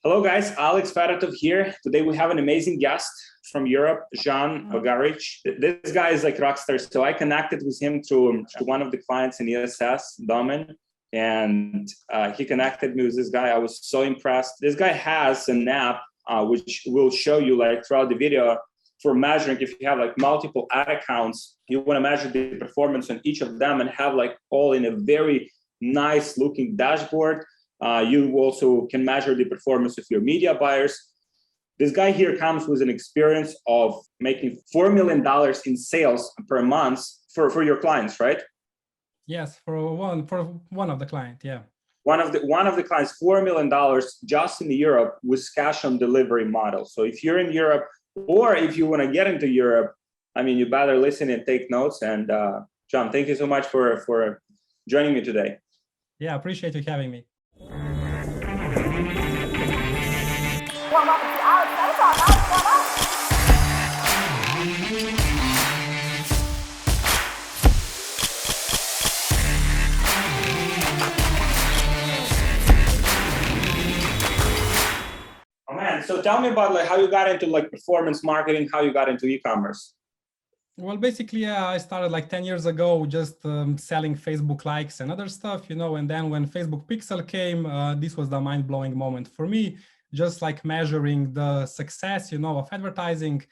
Hello guys, Alex Fedotoff here. Today we have an amazing guest from Europe, Jean Bagaric. This guy is like rockstar. So I connected with him through one of the clients in ESS, Domin, and he connected me with this guy. I was so impressed. This guy has an app which will show you like throughout the video for measuring if you have like multiple ad accounts, you want to measure the performance on each of them and have like all in a very nice looking dashboard. You also can measure the performance of your media buyers. This guy here comes with an experience of making $4 million in sales per month for your clients, right? Yes, for one of the clients, yeah. One of the clients, $4 million just in Europe with cash on delivery model. So if you're in Europe or if you want to get into Europe, I mean, you better listen and take notes. And John, thank you so much for joining me today. Yeah, I appreciate you having me. Oh man, so tell me about like how you got into like performance marketing, how you got into e-commerce. Well, basically, I started like 10 years ago just selling Facebook likes and other stuff, and then when Facebook Pixel came, this was the mind-blowing moment for me, just like measuring the success, of advertising.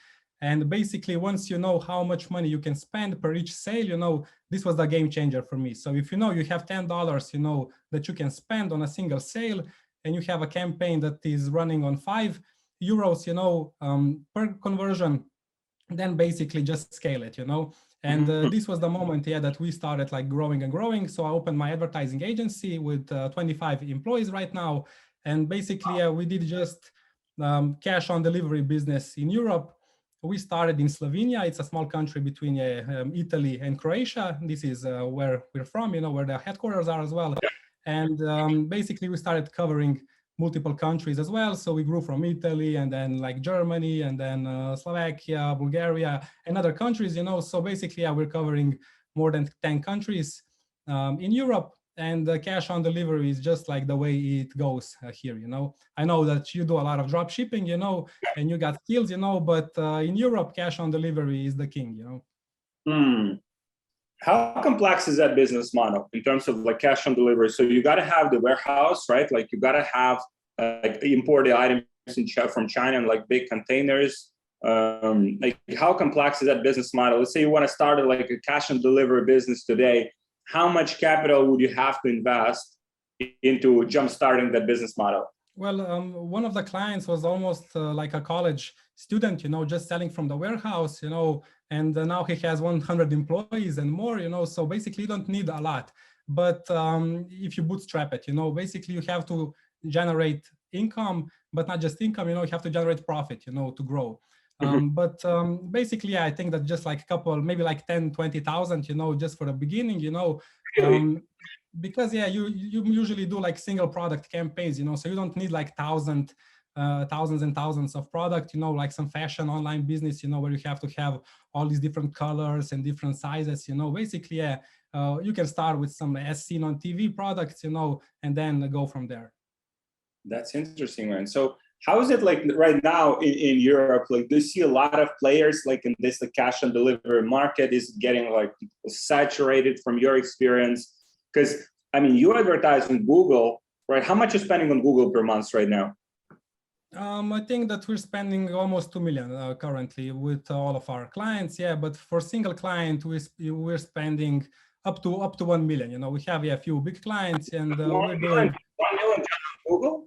And basically, once you know how much money you can spend per each sale, this was the game changer for me. So if you have $10, that you can spend on a single sale, and you have a campaign that is running on €5, per conversion, then basically just scale it, and this was the moment, that we started like growing and growing. So I opened my advertising agency with 25 employees right now, and basically we did just cash on delivery business in Europe. We started in Slovenia. It's a small country between Italy and Croatia. This is where we're from, where the headquarters are as well. And basically we started covering multiple countries as well. So we grew from Italy and then like Germany and then Slovakia, Bulgaria, and other countries, So basically, we're covering more than 10 countries in Europe. And the cash on delivery is just like the way it goes here, I know that you do a lot of drop shipping, and you got skills, but in Europe, cash on delivery is the king, How complex is that business model in terms of like cash on delivery? So you got to have the warehouse, right? Like you got to have like import the items from China in like big containers. Like how complex is that business model? Let's say you want to start like a cash on delivery business today. How much capital would you have to invest into jump starting that business model? Well, one of the clients was almost like a college student, just selling from the warehouse, and now he has 100 employees and more, so basically you don't need a lot. But if you bootstrap it, basically you have to generate income, but not just income, you have to generate profit, to grow. But basically, I think that just like a couple, maybe like 10, 20,000, just for the beginning, because you usually do like single product campaigns, so you don't need like thousands and thousands of product, like some fashion online business, where you have to have all these different colors and different sizes, basically, you can start with some as seen on TV products, and then go from there. That's interesting, man. So how is it like right now in Europe? Like, do you see a lot of players like in this, the cash on delivery market is getting like saturated from your experience? Because I mean, you advertise on Google, right? How much are you spending on Google per month right now? I think that we're spending almost 2 million currently with all of our clients. Yeah, but for single client, we're spending up to 1 million. We have a few big clients, and we're doing 1 million on Google.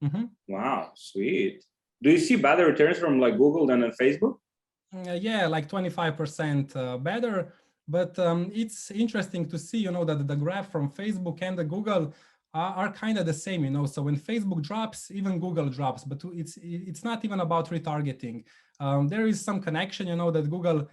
Mm-hmm. Wow, sweet. Do you see better returns from like Google than on Facebook? Yeah, like 25% better. But it's interesting to see, that the graph from Facebook and the Google are kind of the same, So when Facebook drops, even Google drops. But it's not even about retargeting. There is some connection, that Google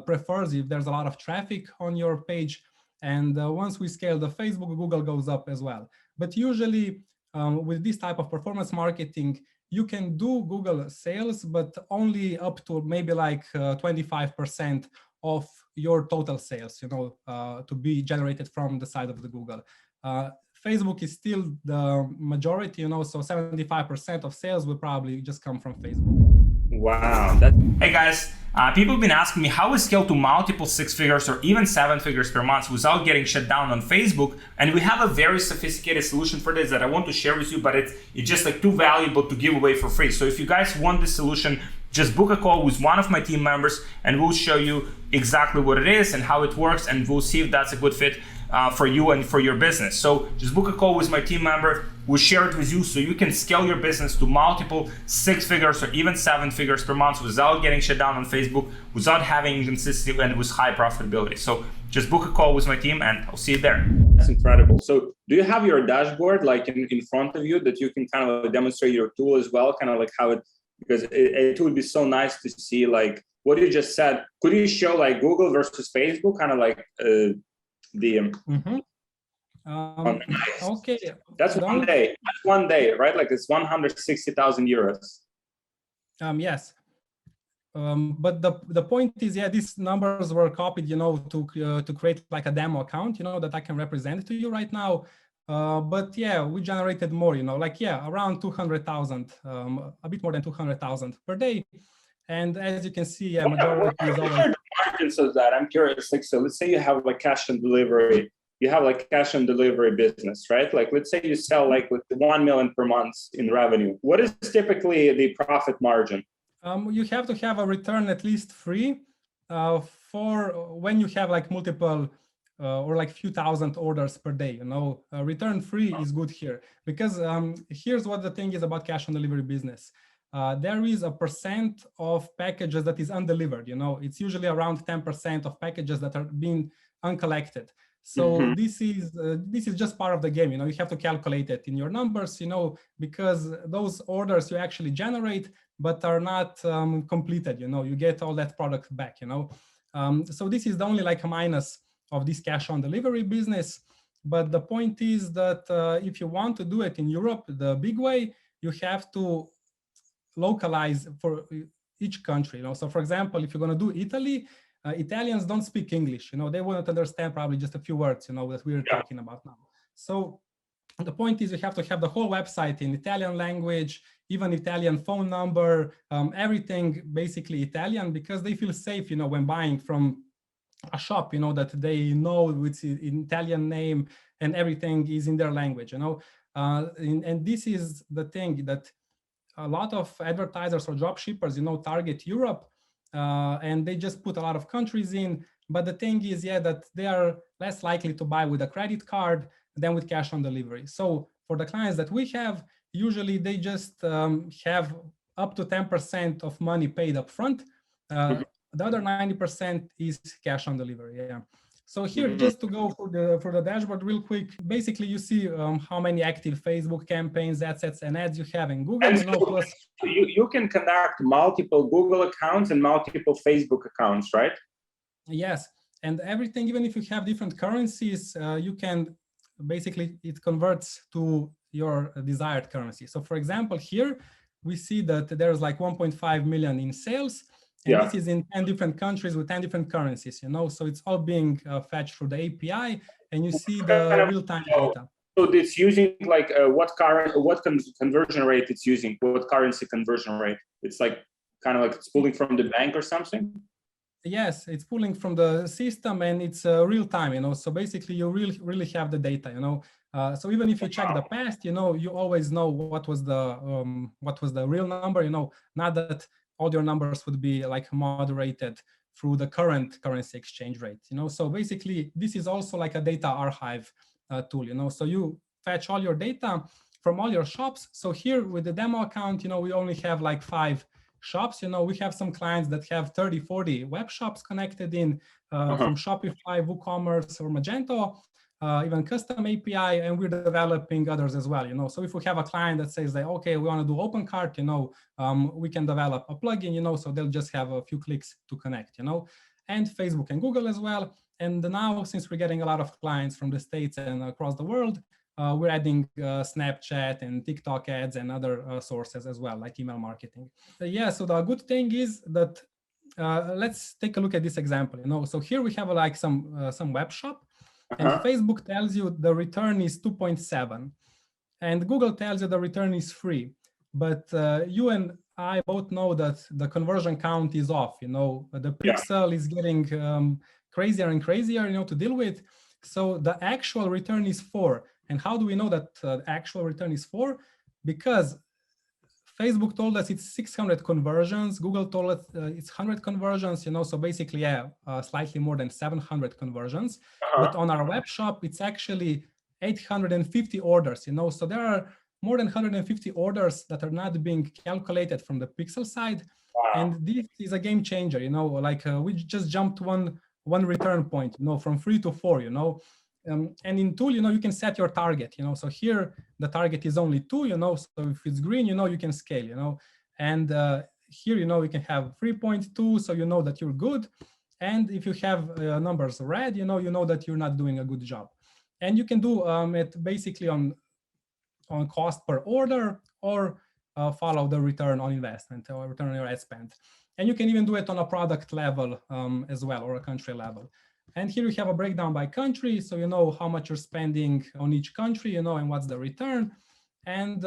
prefers if there's a lot of traffic on your page. And once we scale the Facebook, Google goes up as well. But usually with this type of performance marketing, you can do Google sales, but only up to maybe like 25% of your total sales, to be generated from the side of the Google. Facebook is still the majority, so 75% of sales will probably just come from Facebook. Wow. Hey guys, people have been asking me how we scale to multiple 6 figures or even 7 figures per month without getting shut down on Facebook. And we have a very sophisticated solution for this that I want to share with you, but it's just like too valuable to give away for free. So if you guys want this solution, just book a call with one of my team members and we'll show you exactly what it is and how it works, and we'll see if that's a good fit for you and for your business. So just book a call with my team member. We'll share it with you so you can scale your business to multiple 6 figures or even 7 figures per month without getting shut down on Facebook, without having inconsistency, and with high profitability. So just book a call with my team and I'll see you there. That's incredible. So do you have your dashboard like in front of you that you can kind of demonstrate your tool as well, kind of like how it, because it would be so nice to see like what you just said. Could you show like Google versus Facebook, kind of like nice. Okay. That's one day. That's one day, right? Like it's 160,000 euros. Yes. But the point is, yeah, these numbers were copied, to create like a demo account, that I can represent to you right now. But yeah, we generated more, around 200,000, a bit more than 200,000 per day. And as you can see, yeah, majority is always the margins of that. I'm curious. Like, so let's say you have like cash on delivery. You have like cash on delivery business, right? Like, let's say you sell like with 1 million per month in revenue. What is typically the profit margin? You have to have a return at least free for when you have like multiple or like few thousand orders per day. Return free is good here, because here's what the thing is about cash on delivery business. There is a percent of packages that is undelivered. It's usually around 10% of packages that are being uncollected. So this is just part of the game. You have to calculate it in your numbers, because those orders you actually generate but are not completed. You get all that product back. So this is the only like a minus of this cash on delivery business. But the point is that if you want to do it in Europe the big way, you have to localize for each country. So for example, if you're going to do Italy, Italians don't speak English. They wouldn't understand probably just a few words, that we're talking about now. So the point is you have to have the whole website in Italian language, even Italian phone number, everything basically Italian, because they feel safe, when buying from a shop, that they know it's an Italian name and everything is in their language, and this is the thing that a lot of advertisers or drop shippers, target Europe, and they just put a lot of countries in. But the thing is, yeah, that they are less likely to buy with a credit card than with cash on delivery. So for the clients that we have, usually they just have up to 10% of money paid up front. The other 90% is cash on delivery. Yeah. So here, just to go for the dashboard real quick, basically you see how many active Facebook campaigns, assets, and ads you have in Google. Plus you can conduct multiple Google accounts and multiple Facebook accounts, right? Yes, and everything, even if you have different currencies, you can basically, it converts to your desired currency. So for example, here we see that there's like 1.5 million in sales. And this is in 10 different countries with 10 different currencies, So it's all being fetched through the API, and you see the real-time data. So it's using like what conversion rate it's using? What currency conversion rate? It's like kind of like it's pulling from the bank or something? Yes, it's pulling from the system, and it's real time, So basically, you really have the data, So even if you check the past, you always know what was the real number, Not that all your numbers would be like moderated through the current currency exchange rate, So basically, this is also like a data archive tool, So you fetch all your data from all your shops. So here with the demo account, we only have like 5 shops. We have some clients that have 30, 40 web shops connected in from Shopify, WooCommerce, or Magento. Even custom API, and we're developing others as well, So if we have a client that says that, okay, we want to do open cart, we can develop a plugin, so they'll just have a few clicks to connect, and Facebook and Google as well. And now, since we're getting a lot of clients from the States and across the world, we're adding Snapchat and TikTok ads and other sources as well, like email marketing. So the good thing is that let's take a look at this example, So here we have like some web shop. And Facebook tells you the return is 2.7. And Google tells you the return is 3. But you and I both know that the conversion count is off. The pixel is getting crazier and crazier, to deal with. So the actual return is 4. And how do we know that the actual return is 4? Because Facebook told us it's 600 conversions. Google told us it's 100 conversions, so basically, slightly more than 700 conversions. But on our web shop, it's actually 850 orders, so there are more than 150 orders that are not being calculated from the pixel side. Wow. And this is a game changer, we just jumped one return point, from 3 to 4, and in tool, you can set your target, so here the target is only 2, so if it's green, you can scale, and here, you can have 3.2, so you know that you're good. And if you have numbers red, you know that you're not doing a good job. And you can do it basically on cost per order, or follow the return on investment or return on your ad spend. And you can even do it on a product level as well, or a country level. And here we have a breakdown by country, so you know how much you're spending on each country, and what's the return. And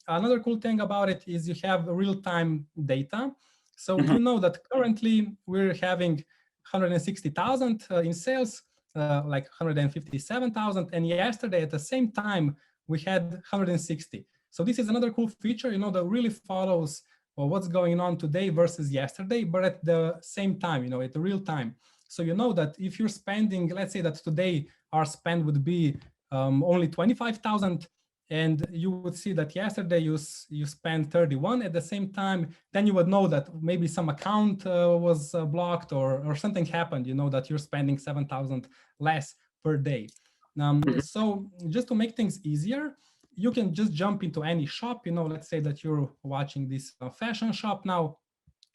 another cool thing about it is you have real-time data. So you know that currently we're having 160,000 in sales, like 157,000, and yesterday at the same time we had 160. So this is another cool feature, that really follows what's going on today versus yesterday, but at the same time, at the real time. So you know that if you're spending, let's say that today our spend would be only 25,000, and you would see that yesterday you spent 31 at the same time, then you would know that maybe some account was blocked, or something happened, that you're spending 7,000 less per day. So just to make things easier, you can just jump into any shop, let's say that you're watching this fashion shop now.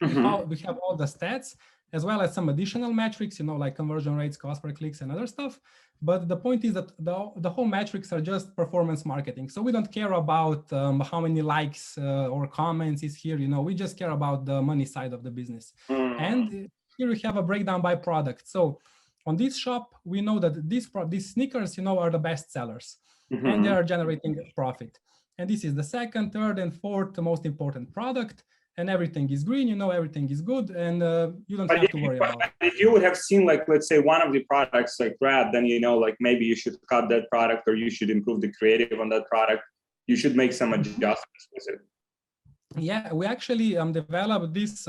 We have all the stats, as well as some additional metrics, like conversion rates, cost per clicks, and other stuff. But the point is that the whole metrics are just performance marketing. So we don't care about how many likes or comments is here, we just care about the money side of the business. And here we have a breakdown by product. So on this shop, we know that these sneakers, are the best sellers, and they are generating profit. And this is the second, third, and fourth most important product. And everything is green, everything is good, and you don't have to worry about it. If you would have seen, like, let's say one of the products like red, then like maybe you should cut that product, or you should improve the creative on that product. You should make some adjustments with it. Yeah, we actually developed this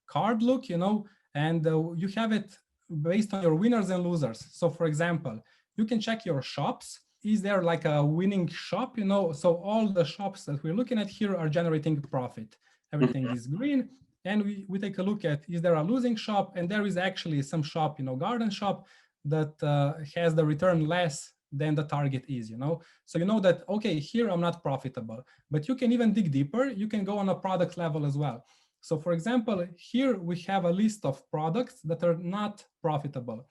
card look, and you have it based on your winners and losers. So for example, you can check your shops. Is there like a winning shop, So all the shops that we're looking at here are generating profit. Everything is green. And we take a look at, is there a losing shop? And there is actually some shop, garden shop, that has the return less than the target is, So you know that, okay, here I'm not profitable. But you can even dig deeper. You can go on a product level as well. So for example, here we have a list of products that are not profitable.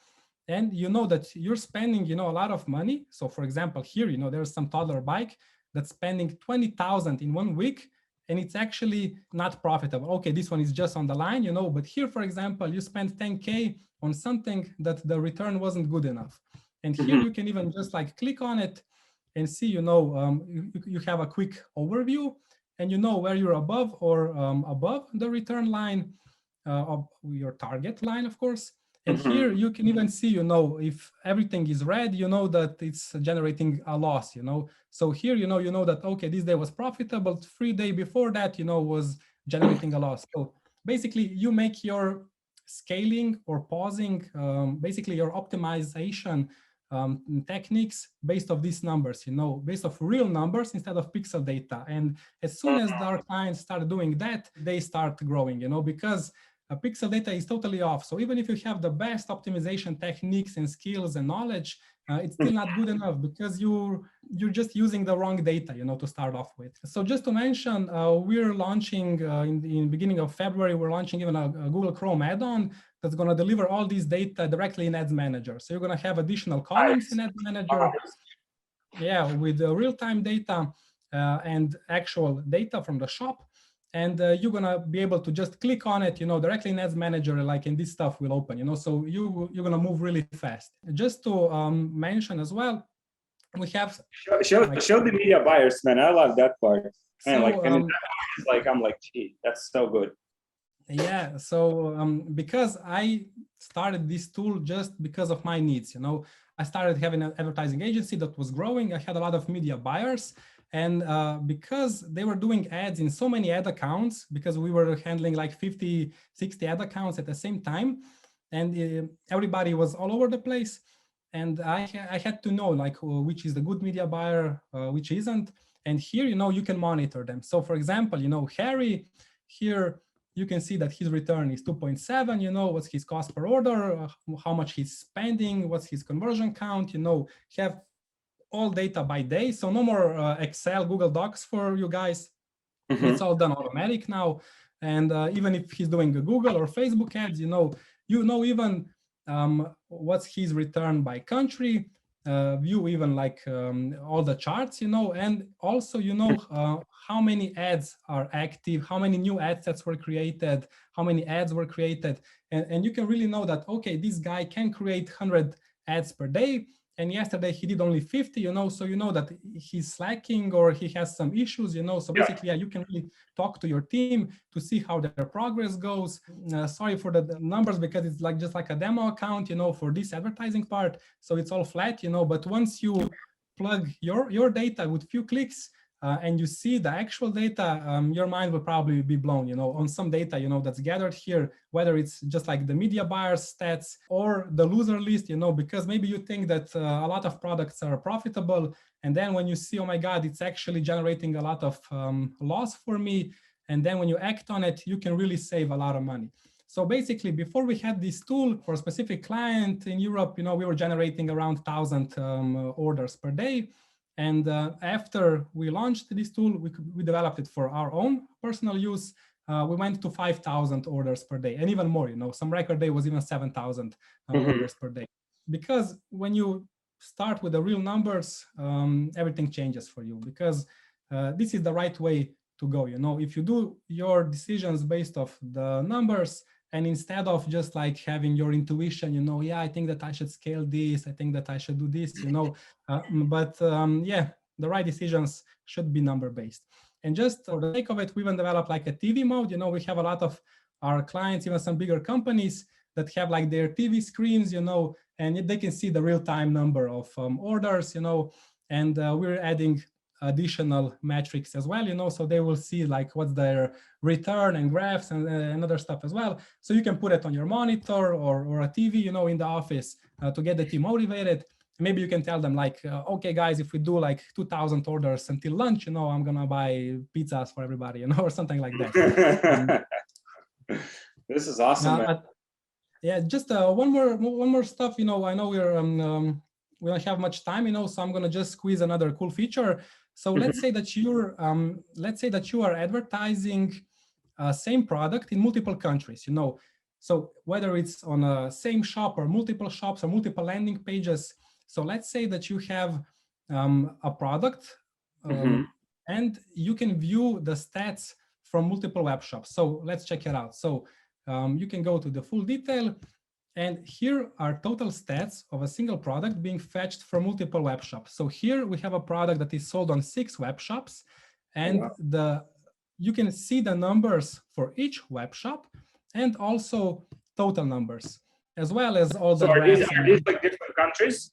And you know that you're spending, a lot of money. So for example, here, there's some toddler bike that's spending 20,000 in 1 week, and it's actually not profitable. Okay, this one is just on the line, but here, for example, you spend 10K on something that the return wasn't good enough. And here you can even just like click on it and see, you have a quick overview, and where you're above or above the return line of your target line, of course. And here you can even see, if everything is red, that it's generating a loss, So here, you know that, okay, this day was profitable. 3 days before that, was generating a loss. So basically you make your scaling or pausing, basically your optimization techniques based off these numbers, based off real numbers instead of pixel data. And as soon as our clients start doing that, they start growing, because pixel data is totally off. So even if you have the best optimization techniques and skills and knowledge, it's still not good enough, because you're just using the wrong data, to start off with. So just to mention, we're launching in beginning of February, we're launching even a Google Chrome add-on that's going to deliver all these data directly in Ads Manager. So you're going to have additional columns in Ads Manager, with real-time data and actual data from the shop. and you're gonna be able to just click on it, directly in Ads Manager, like, and this stuff will open, so you're gonna move really fast. Just to mention as well, we have show the media buyers, man. I love that part. Man, so, I'm like, gee, that's so good. Yeah, so because I started this tool just because of my needs, I started having an advertising agency that was growing. I had a lot of media buyers, and because they were doing ads in so many ad accounts, because we were handling like 50, 60 ad accounts at the same time, and everybody was all over the place. And I had to know like which is the good media buyer, which isn't. And here, you can monitor them. So for example, Harry here, you can see that his return is 2.7, what's his cost per order, how much he's spending, what's his conversion count, have all data by day. So no more Excel, Google Docs for you guys. Mm-hmm. It's all done automatic now. And even if he's doing a Google or Facebook ads, even what's his return by country, view even like all the charts, and also, how many ads are active, how many new ad sets were created, how many ads were created. And you can really know that, okay, this guy can create 100 ads per day. And yesterday he did only 50, so you know that he's slacking or he has some issues, so basically, you can really talk to your team to see how their progress goes. Sorry for the numbers, because it's like just like a demo account, for this advertising part. So it's all flat, but once you plug your data with few clicks, and you see the actual data, your mind will probably be blown, on some data, that's gathered here, whether it's just like the media buyers stats or the loser list, because maybe you think that a lot of products are profitable. And then when you see, oh my God, it's actually generating a lot of loss for me. And then when you act on it, you can really save a lot of money. So basically, before we had this tool for a specific client in Europe, we were generating around 1,000 orders per day. And after we launched this tool, we developed it for our own personal use. We went to 5,000 orders per day, and even more. Some record day was even 7,000 orders per day. Because when you start with the real numbers, everything changes for you. Because this is the right way to go. If you do your decisions based off the numbers, and instead of just like having your intuition, yeah, I think that I should scale this, I think that I should do this, yeah, the right decisions should be number-based. And just for the sake of it, we even developed like a TV mode. We have a lot of our clients, even some bigger companies that have like their TV screens, and they can see the real-time number of orders, and we're adding additional metrics as well, so they will see like what's their return and graphs and other stuff as well. So you can put it on your monitor or a TV, in the office to get the team motivated. Maybe you can tell them like, okay, guys, if we do like 2,000 orders until lunch, I'm gonna buy pizzas for everybody, or something like that. This is awesome. Yeah, just one more stuff. I know we don't have much time, so I'm gonna just squeeze another cool feature. So let's say that you are advertising same product in multiple countries. So whether it's on a same shop or multiple shops or multiple landing pages. So let's say that you have a product, and you can view the stats from multiple web shops. So let's check it out. So you can go to the full detail. And here are total stats of a single product being fetched from multiple web shops. So here we have a product that is sold on 6 web shops, and you can see the numbers for each web shop, and also total numbers, as well as all the. So are these like different countries?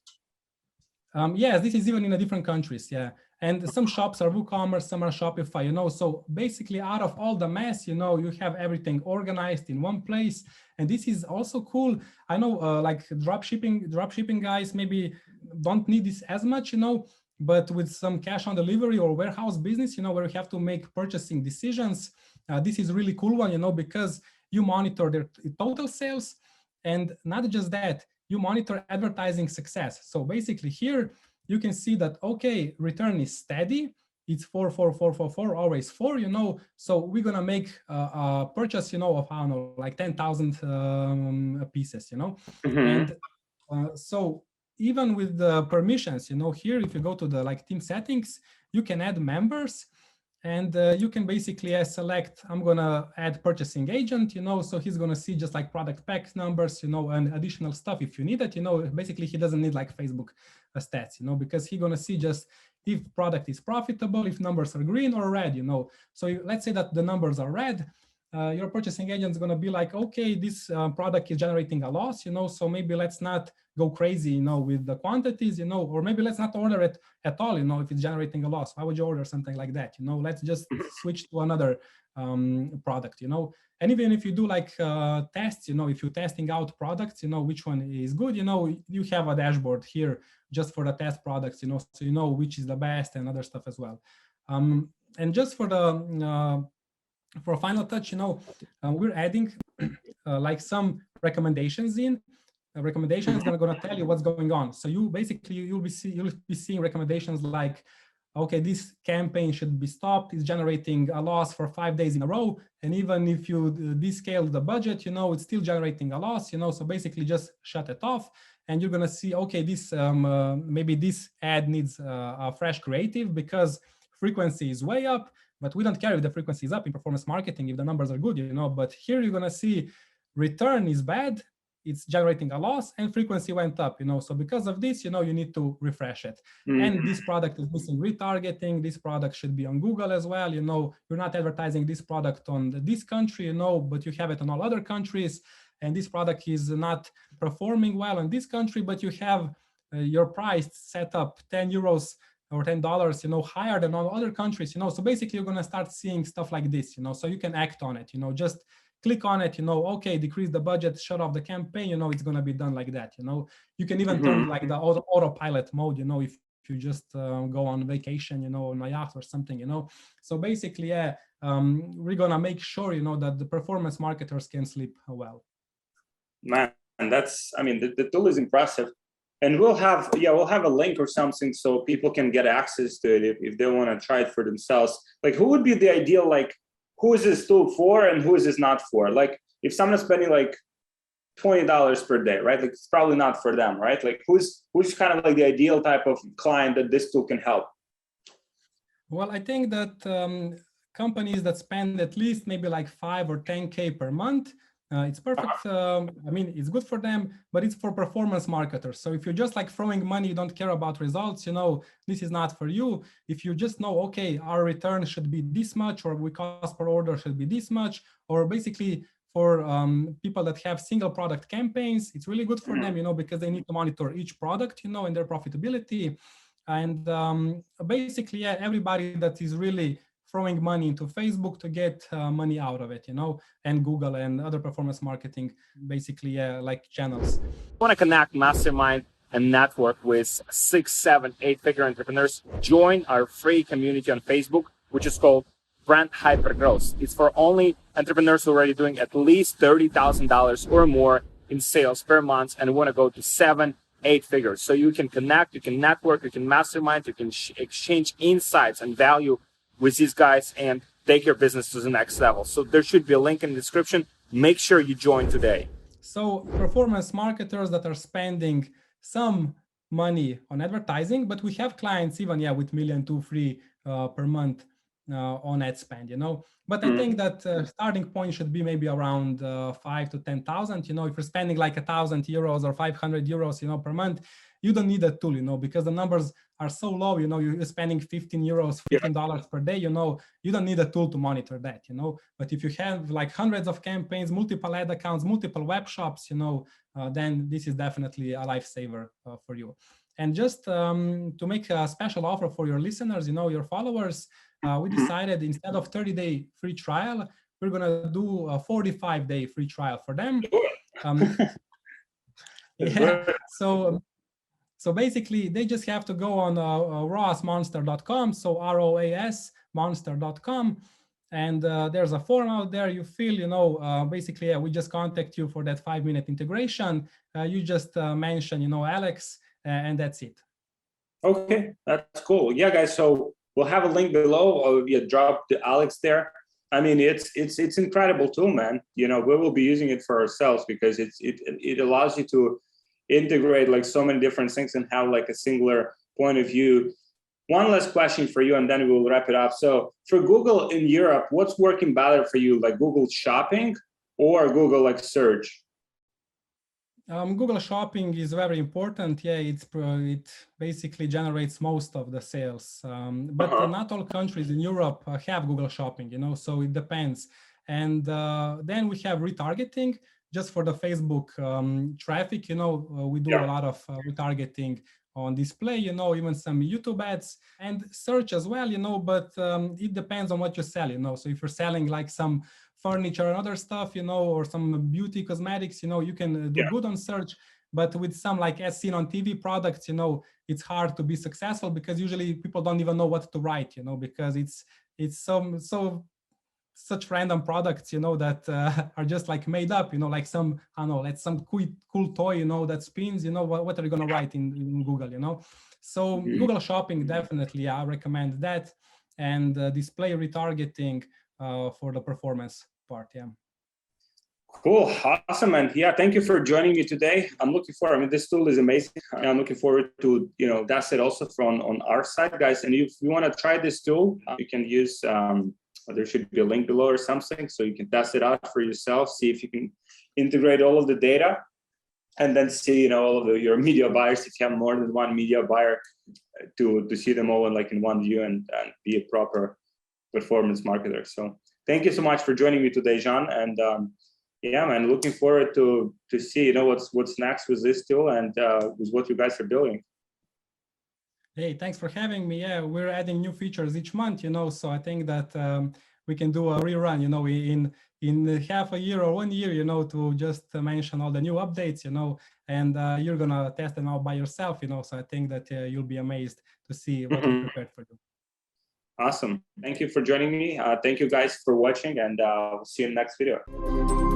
Yes, this is even in the different countries. Yeah. And some shops are WooCommerce, some are Shopify, so basically out of all the mess, you have everything organized in one place. And this is also cool. I know like dropshipping guys maybe don't need this as much, but with some cash on delivery or warehouse business, where you have to make purchasing decisions, this is really cool one, because you monitor their total sales. And not just that, you monitor advertising success. So basically here, you can see that, okay, return is steady. It's 4, 4, 4, 4, 4, always 4, So we're going to make a purchase, of, I don't know, like 10,000 pieces, And so even with the permissions, here, if you go to the like team settings, you can add members. And you can basically select, I'm gonna add purchasing agent, so he's gonna see just like product pack numbers, and additional stuff if you need it, basically he doesn't need like Facebook stats, because he's gonna see just if product is profitable, if numbers are green or red, So let's say that the numbers are red, your purchasing agent is gonna be like, okay, this product is generating a loss, so maybe let's not go crazy, with the quantities, or maybe let's not order it at all, if it's generating a loss. Why would you order something like that? Let's just switch to another product, And even if you do like tests, if you're testing out products, which one is good, you have a dashboard here just for the test products, so you know which is the best and other stuff as well. And just for the for a final touch, we're adding like some recommendations in. Recommendations are going to tell you what's going on. So you basically you'll be seeing recommendations like, okay, this campaign should be stopped. It's generating a loss for 5 days in a row, and even if you descale the budget, it's still generating a loss. So basically just shut it off, and you're going to see, okay, this maybe this ad needs a fresh creative because frequency is way up. But we don't care if the frequency is up in performance marketing if the numbers are good, But here you're going to see return is bad, it's generating a loss, and frequency went up, So because of this, you need to refresh it. And this product is missing retargeting. This product should be on Google as well. You're not advertising this product on this country, but you have it on all other countries. And this product is not performing well in this country, but you have your price set up 10 euros or $10, higher than all other countries, So basically, you're going to start seeing stuff like this, So you can act on it, Just click on it, okay, decrease the budget, shut off the campaign, it's going to be done like that, You can even turn like the autopilot mode, if you just go on vacation, on a yacht or something, So basically, yeah, we're going to make sure, that the performance marketers can sleep well. Man, that's, I mean, the tool is impressive. And we'll have a link or something so people can get access to it if they want to try it for themselves. Like, who would be the ideal, like, who is this tool for and who is this not for? Like, if someone's spending like $20 per day, right? Like, it's probably not for them, right? Like, who's kind of like the ideal type of client that this tool can help? Well, I think that companies that spend at least maybe like 5 or 10K per month, it's perfect. I mean, it's good for them, but it's for performance marketers. So if you're just like throwing money, you don't care about results, this is not for you. If you just know, okay, our return should be this much, or we cost per order should be this much, or basically for people that have single product campaigns, it's really good for them, because they need to monitor each product, and their profitability. And basically, yeah, everybody that is really throwing money into Facebook to get money out of it, and Google and other performance marketing, basically, like channels. I want to connect, mastermind, and network with 6, 7, 8-figure entrepreneurs. Join our free community on Facebook, which is called Brand Hypergrowth. It's for only entrepreneurs who are already doing at least $30,000 or more in sales per month and want to go to 7, 8 figures. So you can connect, you can network, you can mastermind, you can exchange insights and value with these guys and take your business to the next level. So there should be a link in the description. Make sure you join today. So performance marketers that are spending some money on advertising, but we have clients even with $1 million, $2 million, $3 million per month on ad spend, But I think that starting point should be maybe around 5,000 to 10,000. If you're spending like 1,000 euros or 500 euros, per month, you don't need a tool, because the numbers are so low, you're spending 15 euros, $15 per day, you don't need a tool to monitor that, But if you have like hundreds of campaigns, multiple ad accounts, multiple web shops, then this is definitely a lifesaver for you. And just to make a special offer for your listeners, your followers, we decided instead of 30-day free trial, we're going to do a 45-day free trial for them. So basically, they just have to go on ROASmonster.com, so ROAS Monster.com, and there's a form out there you fill, basically, we just contact you for that 5-minute integration. You just mention, Alex, and that's it. Okay, that's cool. Yeah, guys, so we'll have a link below. Drop the Alex there. I mean, it's incredible tool, man. We will be using it for ourselves because it allows you to integrate like so many different things and have like a singular point of view One last question for you, and then we'll wrap it up. So for Google in Europe, what's working better for you, like Google Shopping or Google like search? Google Shopping is very important. Yeah, it basically generates most of the sales. But not all countries in Europe have Google Shopping, you know, so it depends. And then we have retargeting just for the Facebook traffic. You know, we do a lot of retargeting on display, you know, even some YouTube ads and search as well, you know, but it depends on what you sell, you know. So if you're selling like some furniture and other stuff, you know, or some beauty cosmetics, you know, you can do good on search. But with some like as seen on TV products, you know, it's hard to be successful because usually people don't even know what to write, you know, because it's such random products, you know, that are just like made up, you know, like some, I don't know, like some cool toy, you know, that spins, you know, what are you going to write in Google, you know? So Google Shopping, definitely, I recommend that. And display retargeting for the performance part, yeah. Cool, awesome, and yeah, thank you for joining me today. I'm looking forward. I mean, this tool is amazing. I'm looking forward to, you know, that's it also from on our side, guys. And if you want to try this tool, you can use. There should be a link below or something, so you can test it out for yourself. See if you can integrate all of the data, and then see, you know, all of your media buyers. If you have more than one media buyer, to see them all in one view and be a proper performance marketer. So thank you so much for joining me today, Jean. And yeah, man, looking forward to see, you know, what's next with this tool and with what you guys are building. Hey, thanks for having me. Yeah, we're adding new features each month, you know, so I think that we can do a rerun, you know, in half a year or 1 year, you know, to just mention all the new updates, you know, and you're gonna test them out by yourself, you know, so I think that you'll be amazed to see what we prepared for you. Awesome. Thank you for joining me. Thank you guys for watching, and we'll see you in the next video.